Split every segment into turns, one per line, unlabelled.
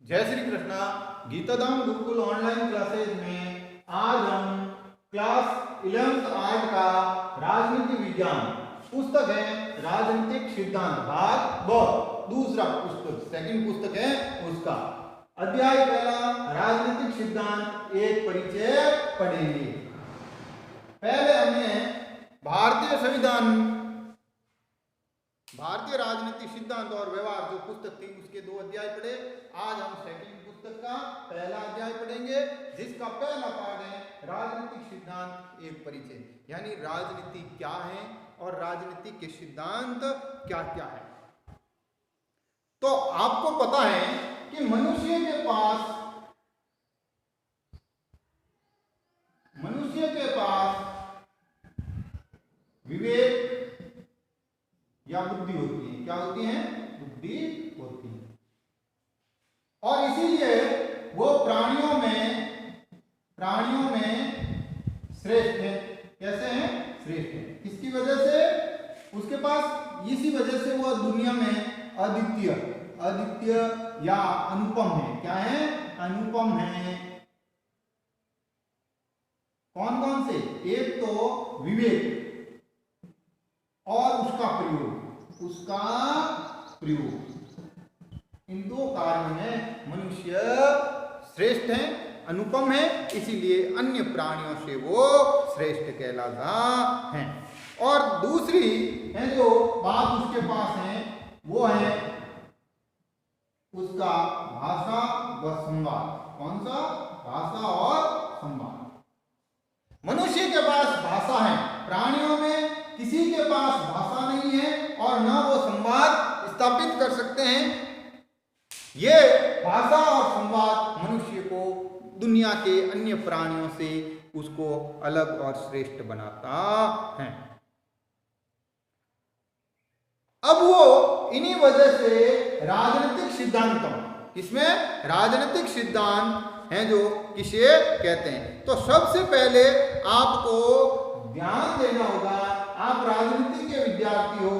जय Shri Krishna. गीताधाम Gurukul online classes में आज हम क्लास 11th आर्ट का राजनीति विज्ञान पुस्तक है राजनीतिक सिद्धांत भाग व दूसरा पुस्तक सेकंड पुस्तक है उसका अध्याय पहला राजनीतिक सिद्धांत एक परिचय पढ़ेंगे। पहले हमने भारतीय संविधान भारतीय राजनीतिक सिद्धांत और व्यवहार जो पुस्तक थी उसके 2 अध्याय पढ़े। आज हम सेकंड पुस्तक का पहला अध्याय पढ़ेंगे जिसका पहला पाठ है राजनीतिक सिद्धांत एक परिचय, यानी राजनीति क्या है और राजनीति के सिद्धांत क्या क्या है। तो आपको पता है कि मनुष्य के पास विवेक या बुद्धि होती है। क्या होती है? बुद्धि होती है। और इसीलिए वो प्राणियों में श्रेष्ठ है। कैसे हैं? श्रेष्ठ है। किसकी वजह से? उसके पास इसी वजह से वो दुनिया में अद्वितीय या अनुपम है। क्या है? अनुपम है। कौन कौन से? एक तो विवेक और उसका प्रयोग इन 2 कार्यों में मनुष्य श्रेष्ठ है, अनुपम है, इसीलिए अन्य प्राणियों से वो श्रेष्ठ कहलाता है। और दूसरी है जो बात उसके पास है वो है उसका भाषा व संवाद। कौन सा? भाषा और संवाद। मनुष्य के पास भाषा है, प्राणियों में किसी के पास भाषा नहीं है और न वो संवाद स्थापित कर सकते हैं। ये भाषा और संवाद मनुष्य को दुनिया के अन्य प्राणियों से उसको अलग और श्रेष्ठ बनाता है। अब वो इन्हीं वजह से राजनीतिक सिद्धांतों, इसमें राजनीतिक सिद्धांत हैं जो किसे कहते हैं। तो सबसे पहले आपको ध्यान देना होगा, आप राजनीति के विद्यार्थी हो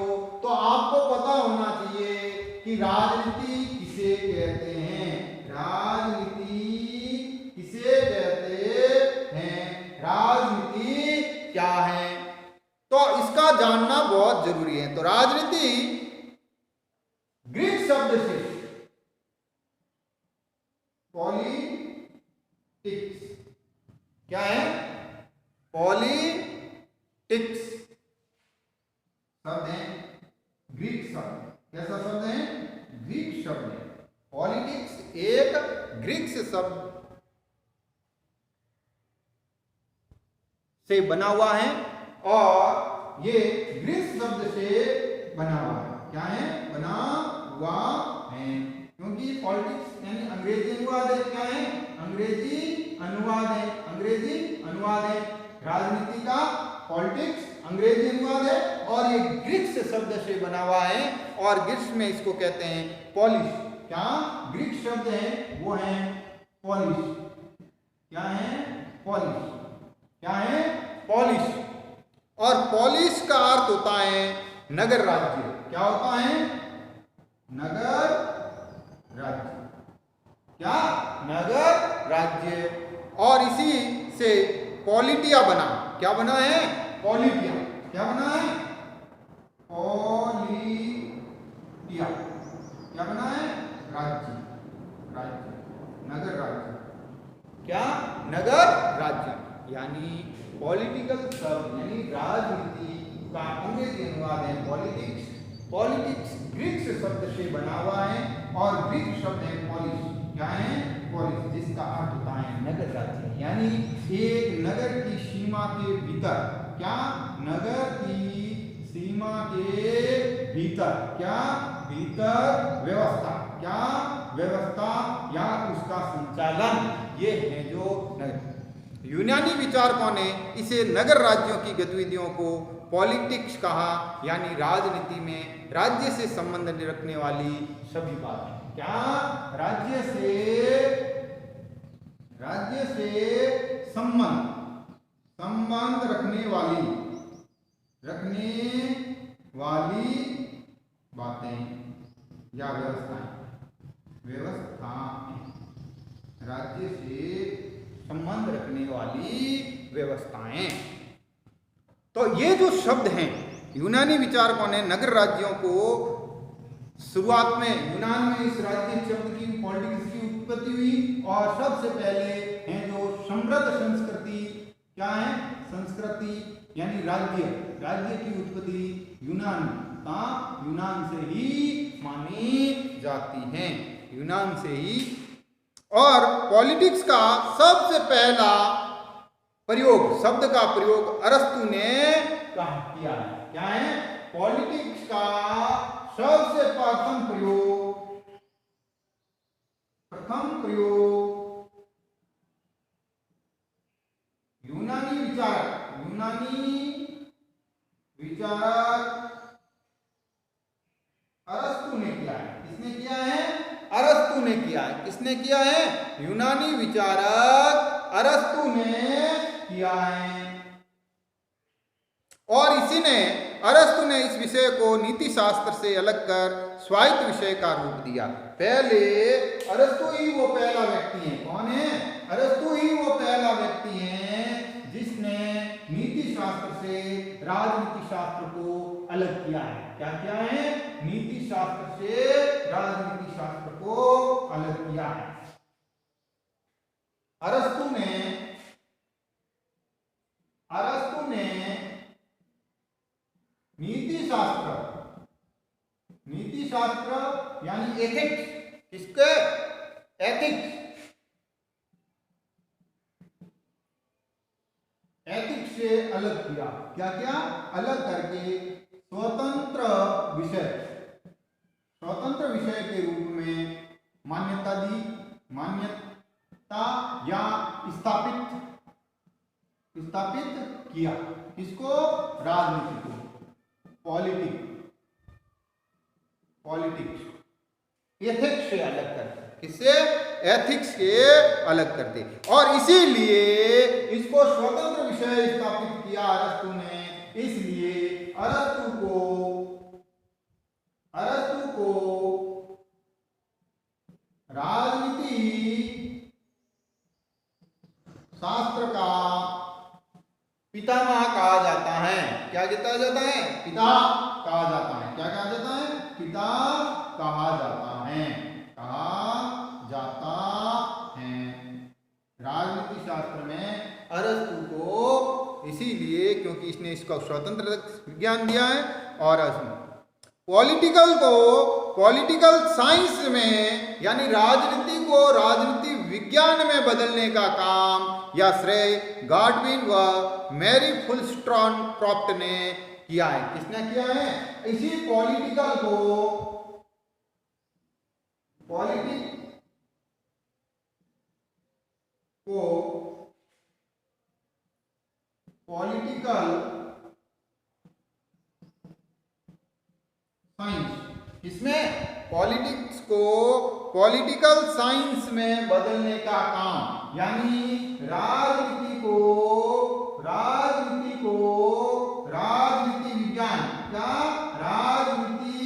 तो आपको पता होना चाहिए कि राजनीति किसे कहते हैं। राजनीति किसे कहते हैं? राजनीति क्या है? तो इसका जानना बहुत जरूरी है। तो राजनीति ग्रीक शब्द से पॉलिटिक्स, क्या है? पॉलिटिक्स शब्द है, ग्रीक शब्द। कैसा शब्द है? ग्रीक शब्द है। पॉलिटिक्स एक ग्रीक शब्द से बना हुआ है और ये ग्रीक शब्द से बना हुआ है। क्या है? बना हुआ है, क्योंकि पॉलिटिक्स यानी अंग्रेजी अनुवाद है। क्या है? अंग्रेजी अनुवाद है। अंग्रेजी अनुवाद है राजनीति का। पॉलिटिक्स अंग्रेजी अनुवाद है और ये ग्रीक शब्द से बना हुआ है और ग्रीक में इसको कहते हैं पॉलिश। क्या ग्रीक शब्द है? वो है पॉलिश। क्या है? पॉलिश। क्या है? पॉलिश। और पॉलिश का अर्थ होता है नगर राज्य। क्या होता है? नगर राज्य। क्या? नगर राज्य। और इसी से पॉलिटिया बना। क्या बना है? पॉलिटिया। क्या बना है? पॉलिटिया। क्या बना है? राज्य। नगर राज्य। क्या? नगर राज्य। यानी पॉलिटिकल शब्द यानी राजनीति का अंग्रेजी अनुवाद है पॉलिटिक्स। पॉलिटिक्स ग्रीक शब्द से बना हुआ है और ग्रीक शब्द है पॉलिश। क्या है? पॉलिश, जिसका अर्थ होता है नगर राज्य। यानी एक नगर की सीमा के भीतर। क्या? नगर की सीमा के भीतर। क्या? भीतर व्यवस्था। क्या? व्यवस्था या उसका संचालन। ये है जो नगर। यूनानी विचारकों ने इसे नगर राज्यों की गतिविधियों को पॉलिटिक्स कहा, यानी राजनीति में राज्य से संबंध रखने वाली सभी बातें। क्या? राज्य से संबंध रखने वाली बातें या व्यवस्थाएं वाली व्यवस्थाएं। तो ये जो शब्द हैं, यूनानी विचारकों ने नगर राज्यों को शुरुआत में यूनान में इस राज्य शब्द की पॉलिटिक्स की उत्पत्ति हुई और सबसे पहले हैं जो समृद्ध संस्कृति, क्या है संस्कृति यानी राज्य, राज्य की उत्पत्ति यूनान से ही मानी जाती है, यूनान से ही। और पॉलिटिक्स का सबसे पहला प्रयोग, शब्द का प्रयोग अरस्तु ने कहा किया है। क्या है पॉलिटिक्स का सबसे प्रथम प्रयोग यूनानी विचारक अरस्तु ने किया है। किसने किया है? अरस्तु ने किया है। किसने किया है? यूनानी विचारक अरस्तु ने किया है। और अरस्तु ने इस विषय को नीति शास्त्र से अलग कर स्वायत्त विषय का रूप दिया। पहले अरस्तु ही वो पहला व्यक्ति है। कौन है? अरस्तु ही वो पहला व्यक्ति है जिसने नीति शास्त्र से राजनीति शास्त्र को अलग किया है। क्या किया है? नीति शास्त्र से राजनीति शास्त्र को अलग किया है। अरस्तु ने नीति शास्त्र यानी एथिक्स, किसके? एथिक्स से अलग किया। क्या किया? अलग करके स्वतंत्र विषय के रूप में मान्यता या स्थापित किया। किसको? राजनीति को, पॉलिटिक्स एथिक्स से अलग करते। किससे? एथिक्स के अलग करते। और इसीलिए इसको स्वतंत्र विषय स्थापित किया अरस्तु ने। इसलिए अरस्तु को राजनीति शास्त्र का पितामह कहा जाता है। क्या कहा जाता है? पिता कहा जाता है। क्या कहा जाता है? पिता कहा जाता है। राजनीति शास्त्र में अरस्तु को इसीलिए क्योंकि इसने इसको स्वतंत्र विज्ञान दिया है। और पॉलिटिकल साइंस में यानी राजनीति को राजनीति विज्ञान में बदलने का काम या श्रेय गाडविन व मैरी वुllstonecraft ने किया है। किसने किया है? इसी पॉलिटिकल साइंस, इसमें पॉलिटिक्स को पॉलिटिकल साइंस में बदलने का काम यानी राजनीति विज्ञान, क्या? राजनीति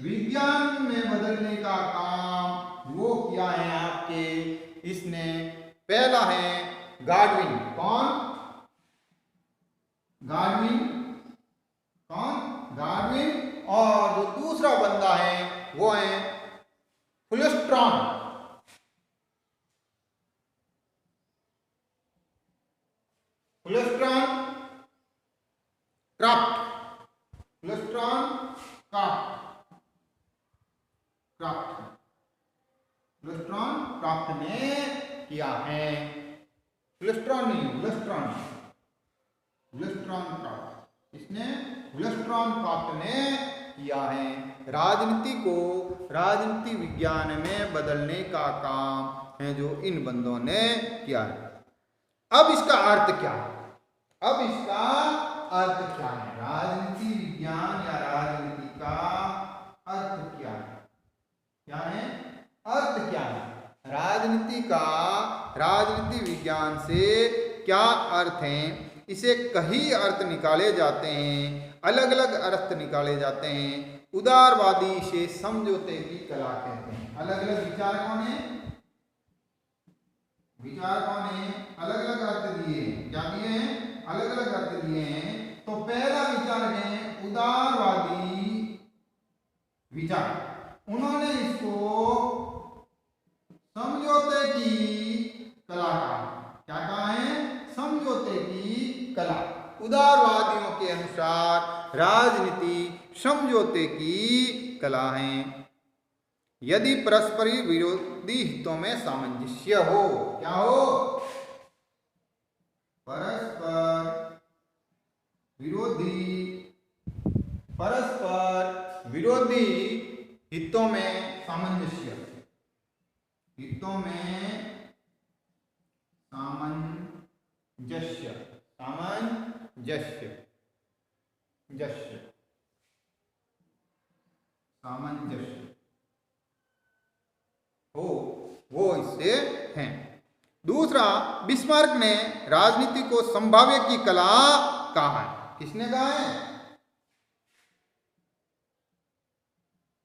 विज्ञान में बदलने का काम वो किया है आपके। इसने पहला है गाडविन। कौन? गाडविन। और जो दूसरा बंदा है वो है वुllstonecraft। वुllstonecraft ने किया है। इसने वुllstonecraft ने किया है। राजनीति को राजनीति विज्ञान में बदलने का काम है जो इन बंदों ने किया है। अब इसका अर्थ क्या है? राजनीति विज्ञान या राजनीति का अर्थ क्या है? अर्थ क्या है? राजनीति विज्ञान से क्या अर्थ हैं? इसे कई अर्थ निकाले जाते हैं, अलग अलग अर्थ निकाले जाते हैं। उदारवादी से समझौते की कला कहते हैं। अलग अलग विचारकों ने विचारकों ने अलग अलग अर्थ दिए हैं। क्या दिए हैं? अलग अलग अर्थ दिए हैं। तो पहला विचार है उदारवादी विचार। उन्होंने इसको समझौते की कला कहा। क्या कहा है? समझौते की कला। उदारवादियों के अनुसार राजनीति समझौते की कला है। यदि परस्पर विरोधी हितों में सामंजस्य हो। क्या हो? परस्पर विरोधी हितों में सामंजस्य। हितों में सामंजस्य हो, वो इससे हैं। दूसरा, बिस्मार्क ने राजनीति को संभाव्य की कला कहा है। किसने कहा है?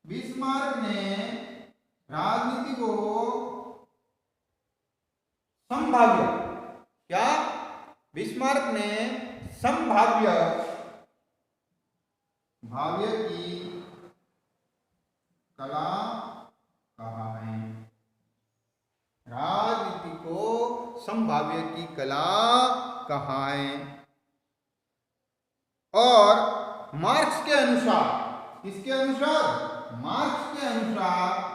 बिस्मार्क ने राजनीति को संभाव्य, क्या? बिस्मार्क ने भाव्य की कला कहा है। राजनीति को संभाव्य की कला कहा है। और मार्क्स के अनुसार, किसके अनुसार? मार्क्स के अनुसार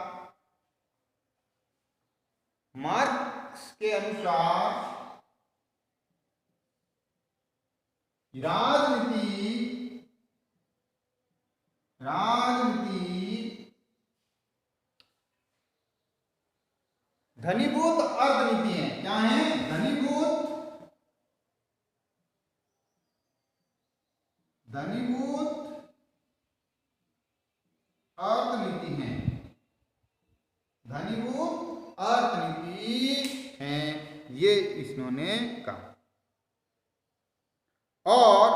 राजनीति घनीभूत अर्थनीति है। क्या है? घनीभूत अर्थनीति है। घनीभूत अर्थनीति है, ये इन्होंने कहा। और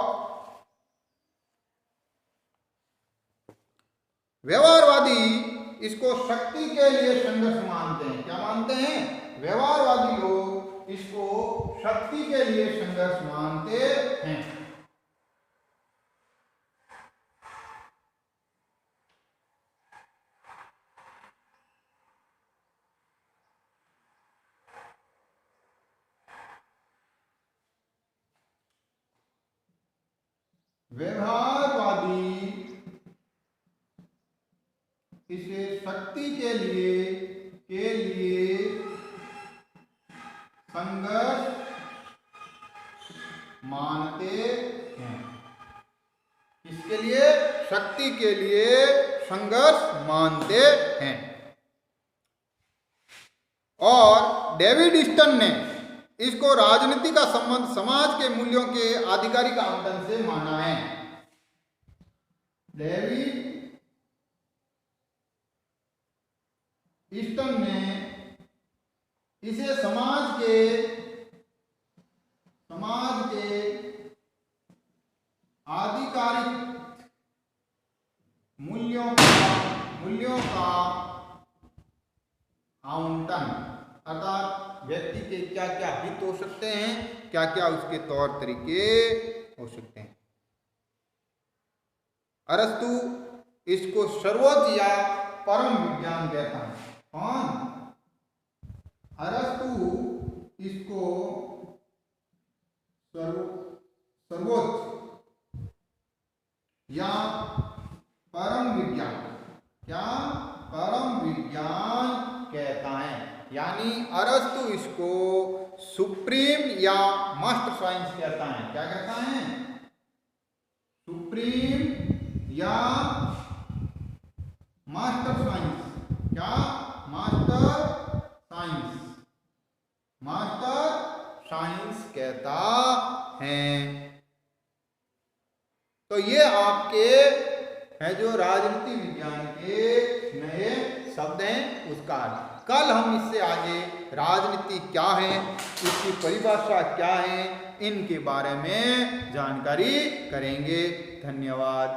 व्यवहारवादी इसको शक्ति के लिए संघर्ष मानते हैं। क्या मानते हैं? व्यवहारवादी लोग इसको शक्ति के लिए संघर्ष मानते हैं। व्यवहारवादी इसे शक्ति के लिए संघर्ष मानते हैं। किसके लिए? शक्ति के लिए संघर्ष मानते हैं। और डेविड स्टन ने इसको राजनीति का संबंध समाज के मूल्यों के आधिकारिक आवंटन से माना है। डेविड स्टन ने इसे समाज के आधिकारिक मूल्यों का आवंटन, अर्थात व्यक्ति के क्या क्या हित हो सकते हैं, क्या क्या उसके तौर तरीके हो सकते हैं। अरस्तु इसको सर्वोच्च या परम विज्ञान कहता है। कौन? अरस्तु इसको सर्वोच्च या परम विज्ञान, क्या? परम विज्ञान कहता है। यानी अरस्तु इसको सुप्रीम या मास्टर साइंस कहता है। क्या कहता है? सुप्रीम या मास्टर साइंस। क्या? मास्टर साइंस कहता है। तो ये आपके है जो राजनीति विज्ञान के नए शब्द हैं उसका। कल हम इससे आगे राजनीति क्या है, इसकी परिभाषा क्या है, इनके बारे में जानकारी करेंगे। धन्यवाद।